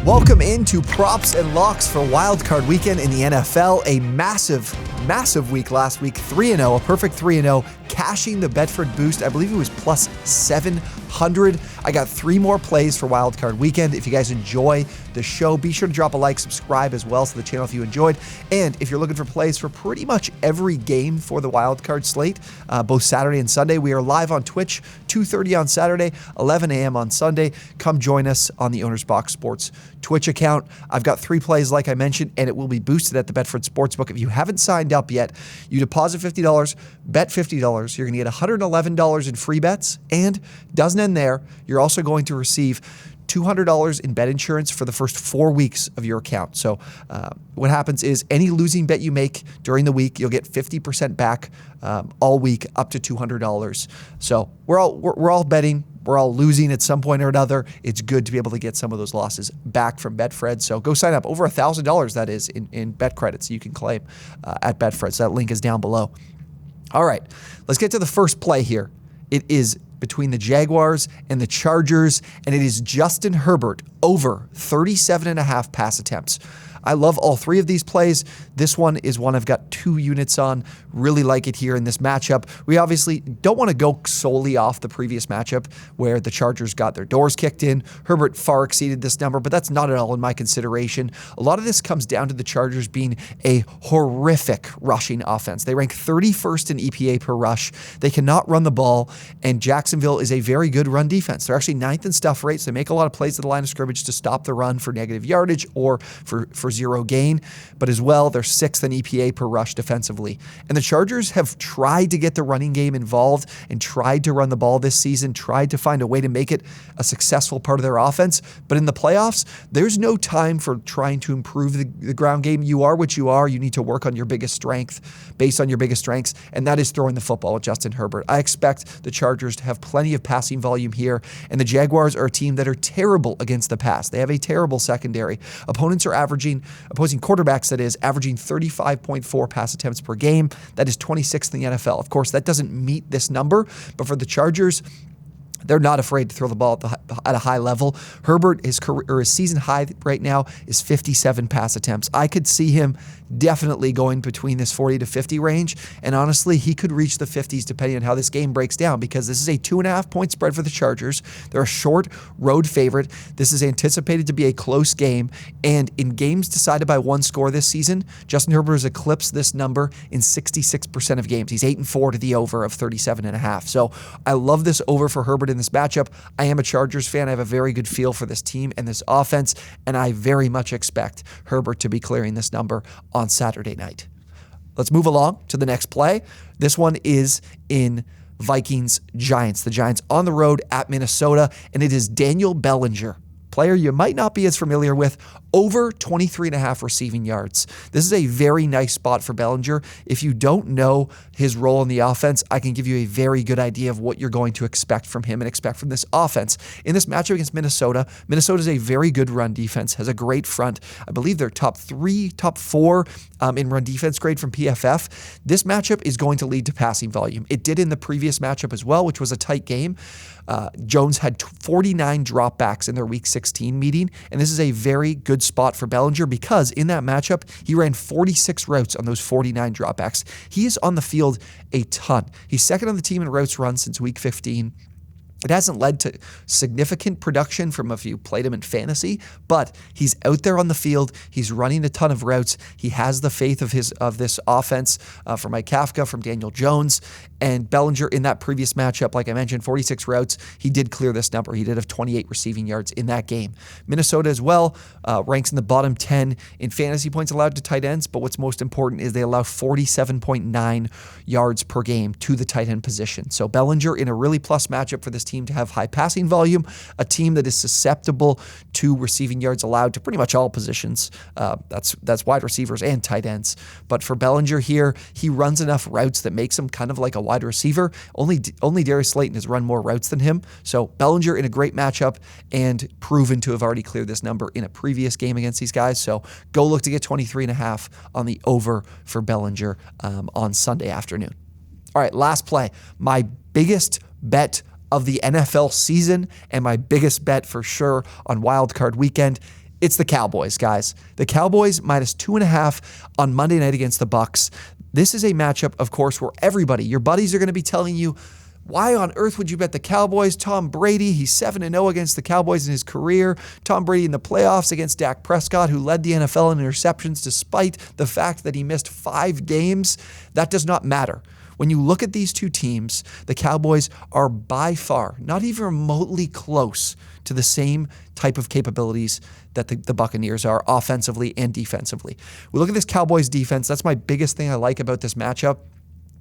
Welcome into Props and Locks for Wild Card Weekend in the NFL. A massive week last week, 3-0, a perfect 3-0, cashing the BetFred boost. I believe it was plus 700. I got 3 more plays for Wild Card Weekend. If you guys enjoy the show, be sure to drop a like, subscribe as well to the channel if you enjoyed. And if you're looking for plays for pretty much every game for the Wild Card slate, both Saturday and Sunday, we are live on Twitch, 2:30 on Saturday, 11 a.m. on Sunday. Come join us on the OwnersBox Sports Twitch account. I've got 3 plays like I mentioned, and it will be boosted at the BetFred Sportsbook. If you haven't signed up yet, you deposit $50, bet $50. You're going to get $111 in free bets, and doesn't end there. You're also going to receive $200 in bet insurance for the first 4 weeks of your account. So what happens is any losing bet you make during the week, you'll get 50% back all week, up to $200. So we're all betting. We're all losing at some point or another. It's good to be able to get some of those losses back from BetFred. So go sign up. Over $1,000 that is in bet credits you can claim at BetFred. So that link is down below. All right, let's get to the first play here. It is between the Jaguars and the Chargers, and it is Justin Herbert over 37.5 pass attempts. I love all 3 of these plays. This one is one I've got 2 units on. Really like it here in this matchup. We obviously don't want to go solely off the previous matchup where the Chargers got their doors kicked in. Herbert far exceeded this number, but that's not at all in my consideration. A lot of this comes down to the Chargers being a horrific rushing offense. They rank 31st in EPA per rush. They cannot run the ball, and Jacksonville is a very good run defense. They're actually 9th in stuff rates. They make a lot of plays at the line of scrimmage to stop the run for negative yardage or for 0 gain, but as well, they're 6th in EPA per rush defensively. And the Chargers have tried to get the running game involved and tried to run the ball this season, tried to find a way to make it a successful part of their offense. But in the playoffs, there's no time for trying to improve the ground game. You are what you are. You need to work on your biggest strength, based on your biggest strengths, and that is throwing the football with Justin Herbert. I expect the Chargers to have plenty of passing volume here, and the Jaguars are a team that are terrible against the pass. They have a terrible secondary. Opposing quarterbacks, that is, averaging 35.4 pass attempts per game. That is 26th in the NFL. Of course, that doesn't meet this number, but for the Chargers, they're not afraid to throw the ball at a high level. Herbert, his season high right now is 57 pass attempts. I could see him definitely going between this 40 to 50 range, and honestly, he could reach the 50s depending on how this game breaks down, because this is a 2.5 point spread for the Chargers. They're a short road favorite. This is anticipated to be a close game, and in games decided by 1 score this season, Justin Herbert has eclipsed this number in 66% of games. He's 8-4 to the over of 37.5. So I love this over for Herbert in this matchup. I am a Chargers fan. I have a very good feel for this team and this offense, and I very much expect Herbert to be clearing this number on Saturday night. Let's move along to the next play. This one is in Vikings Giants. The Giants on the road at Minnesota, and it is Daniel Bellinger, player you might not be as familiar with, over 23.5 receiving yards. This is a very nice spot for Bellinger. If you don't know his role in the offense, I can give you a very good idea of what you're going to expect from him and expect from this offense. In this matchup against Minnesota, Minnesota is a very good run defense, has a great front. I believe they're top 4 in run defense grade from PFF. This matchup is going to lead to passing volume. It did in the previous matchup as well, which was a tight game. Jones had 49 dropbacks in their Week 16 meeting, and this is a very good spot for Bellinger because in that matchup, he ran 46 routes on those 49 dropbacks. He is on the field a ton. He's second on the team in routes run since Week 15. It hasn't led to significant production from if you played him in fantasy, but he's out there on the field. He's running a ton of routes. He has the faith of this offense from Mike Kafka, from Daniel Jones, and Bellinger in that previous matchup, like I mentioned, 46 routes. He did clear this number. He did have 28 receiving yards in that game. Minnesota as well ranks in the bottom 10 in fantasy points allowed to tight ends, but what's most important is they allow 47.9 yards per game to the tight end position. So Bellinger in a really plus matchup for this team to have high passing volume, a team that is susceptible to receiving yards allowed to pretty much all positions. That's wide receivers and tight ends. But for Bellinger here, he runs enough routes that makes him kind of like a wide receiver. Only Darius Slayton has run more routes than him. So Bellinger in a great matchup and proven to have already cleared this number in a previous game against these guys. So go look to get 23.5 on the over for Bellinger on Sunday afternoon. All right, last play. My biggest bet of the NFL season and my biggest bet for sure on Wild Card Weekend It's the Cowboys, guys. The Cowboys minus 2.5 on Monday night against the Bucs. This is a matchup, of course, where everybody, your buddies are going to be telling you, why on earth would you bet the Cowboys? Tom Brady, he's 7-0 against the Cowboys in his career. Tom Brady in the playoffs against Dak Prescott, who led the NFL in interceptions despite the fact that he missed 5 games. That does not matter. When you look at these two teams, the Cowboys are by far not even remotely close to the same type of capabilities that the Buccaneers are offensively and defensively. We look at this Cowboys defense. That's my biggest thing I like about this matchup.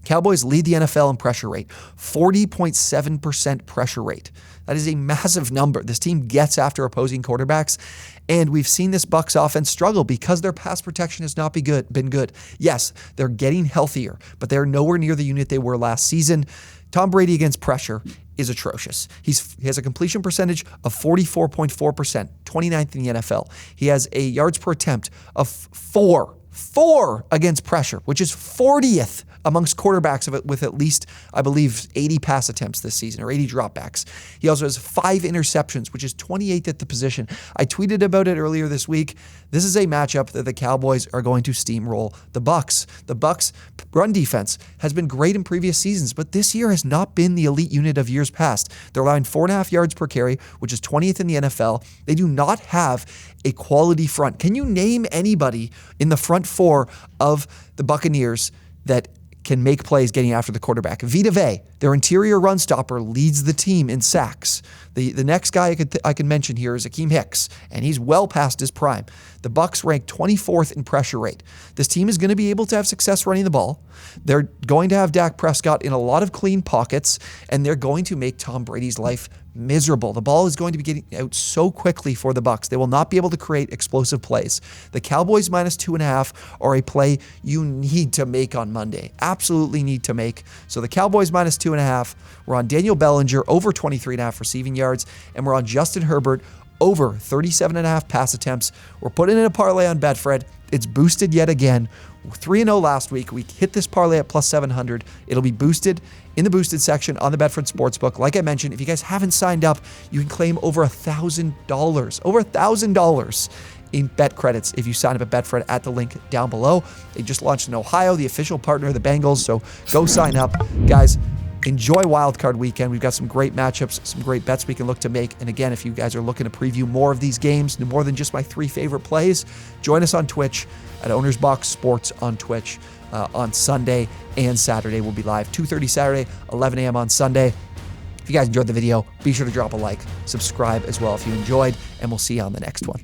Cowboys lead the NFL in pressure rate, 40.7% pressure rate. That is a massive number. This team gets after opposing quarterbacks, and we've seen this Bucs offense struggle because their pass protection has not been good. Yes, they're getting healthier, but they're nowhere near the unit they were last season. Tom Brady against pressure is atrocious. He has a completion percentage of 44.4%, 29th in the NFL. He has a yards per attempt of 4 against pressure, which is 40th amongst quarterbacks with at least, I believe, 80 pass attempts this season or 80 dropbacks. He also has 5 interceptions, which is 28th at the position. I tweeted about it earlier this week. This is a matchup that the Cowboys are going to steamroll the Bucs. The Bucs' run defense has been great in previous seasons, but this year has not been the elite unit of years past. They're allowing 4.5 yards per carry, which is 20th in the NFL. They do not have a quality front. Can you name anybody in the front 4 of the Buccaneers that can make plays getting after the quarterback? Vita Vea, their interior run stopper, leads the team in sacks. The next guy I can mention here is Akeem Hicks, and he's well past his prime. The Bucs rank 24th in pressure rate. This team is going to be able to have success running the ball. They're going to have Dak Prescott in a lot of clean pockets, and they're going to make Tom Brady's life miserable. The ball is going to be getting out so quickly for the Bucs. They will not be able to create explosive plays. The Cowboys minus 2.5 are a play you need to make on Monday. Absolutely need to make. So the Cowboys minus 2.5. We're on Daniel Bellinger over 23.5 receiving yards, and we're on Justin Herbert over 37.5 pass attempts. We're putting in a parlay on BetFred. It's boosted yet again. 3-0 last week. We hit this parlay at plus 700. It'll be boosted in the boosted section on the BetFred Sportsbook. Like I mentioned, if you guys haven't signed up, you can claim over $1,000. Over $1,000 in bet credits if you sign up at BetFred at the link down below. They just launched in Ohio, the official partner of the Bengals, so go sign up. Guys, enjoy wildcard weekend. We've got some great matchups, some great bets we can look to make. And again, if you guys are looking to preview more of these games, more than just my 3 favorite plays, join us on Twitch at OwnersBox Sports on Twitch on Sunday and Saturday. We'll be live 2:30 Saturday, 11 a.m. on Sunday. If you guys enjoyed the video, be sure to drop a like, subscribe as well if you enjoyed, and we'll see you on the next one.